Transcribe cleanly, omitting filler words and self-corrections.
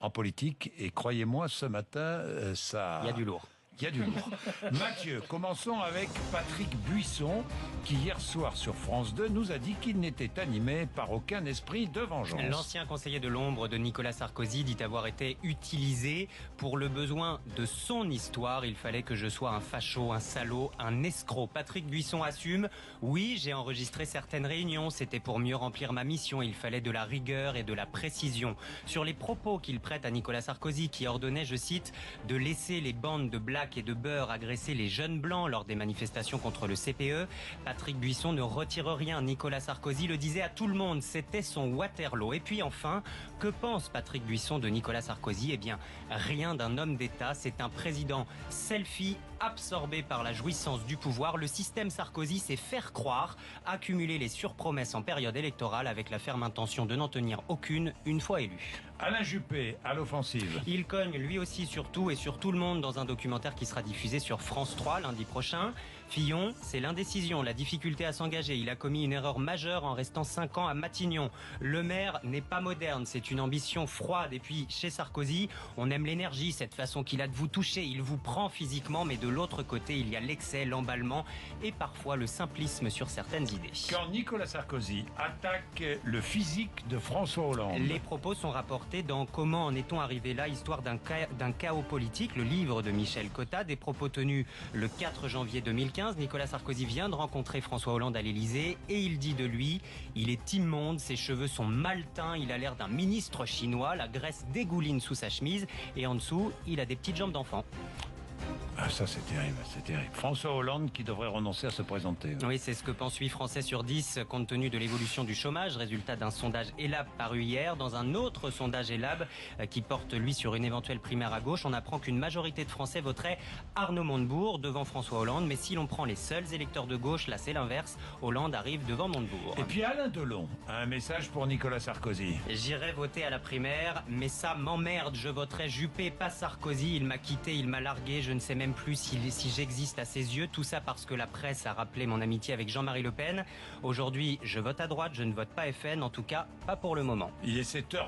En politique, et croyez-moi, ce matin, ça... Il y a du lourd. Il y a du lourd. Mathieu, commençons avec Patrick Buisson, qui hier soir sur France 2 nous a dit qu'il n'était animé par aucun esprit de vengeance. L'ancien conseiller de l'ombre de Nicolas Sarkozy dit avoir été utilisé pour le besoin de son histoire. Il fallait que je sois un facho, un salaud, un escroc. Patrick Buisson assume. Oui, j'ai enregistré certaines réunions. C'était pour mieux remplir ma mission. Il fallait de la rigueur et de la précision. Sur les propos qu'il prête à Nicolas Sarkozy, qui ordonnait, je cite, de laisser les bandes de black et de beurre agresser les jeunes blancs lors des manifestations contre le CPE, Patrick Buisson ne retire rien. Nicolas Sarkozy le disait à tout le monde, c'était son Waterloo. Et puis enfin, que pense Patrick Buisson de Nicolas Sarkozy? Eh bien, rien d'un homme d'État, c'est un président selfie absorbé par la jouissance du pouvoir. Le système Sarkozy, c'est faire croire, accumuler les surpromesses en période électorale avec la ferme intention de n'en tenir aucune une fois élu. Alain Juppé, à l'offensive. Il cogne lui aussi sur tout et sur tout le monde dans un documentaire qui sera diffusé sur France 3 lundi prochain. Fillon, c'est l'indécision, la difficulté à s'engager. Il a commis une erreur majeure en restant 5 ans à Matignon. Le maire n'est pas moderne, c'est une ambition froide. Et puis, chez Sarkozy, on aime l'énergie, cette façon qu'il a de vous toucher. Il vous prend physiquement, mais de l'autre côté, il y a l'excès, l'emballement et parfois le simplisme sur certaines idées. Quand Nicolas Sarkozy attaque le physique de François Hollande. Les propos sont rapportés dans Comment en est-on arrivé là, histoire d'un chaos politique, le livre de Michel Cotta, des propos tenus le 4 janvier 2015. Nicolas Sarkozy vient de rencontrer François Hollande à l'Élysée et il dit de lui, il est immonde, ses cheveux sont mal teints, il a l'air d'un ministre chinois, la graisse dégouline sous sa chemise et en dessous, il a des petites jambes d'enfant. Ah, ça c'est terrible, c'est terrible. François Hollande qui devrait renoncer à se présenter. Oui, c'est ce que pense 8 Français sur 10 compte tenu de l'évolution du chômage, résultat d'un sondage ELAB paru hier. Dans un autre sondage ELAB qui porte lui sur une éventuelle primaire à gauche, on apprend qu'une majorité de Français voterait Arnaud Montebourg devant François Hollande. Mais si l'on prend les seuls électeurs de gauche, là c'est l'inverse, Hollande arrive devant Montebourg. Et puis Alain Delon a un message pour Nicolas Sarkozy. J'irai voter à la primaire, mais ça m'emmerde, je voterai Juppé, pas Sarkozy. Il m'a quitté, il m'a largué, je ne sais même plus si j'existe à ses yeux. Tout ça parce que la presse a rappelé mon amitié avec Jean-Marie Le Pen. Aujourd'hui, je vote à droite, je ne vote pas FN, en tout cas pas pour le moment. Il est 7h20.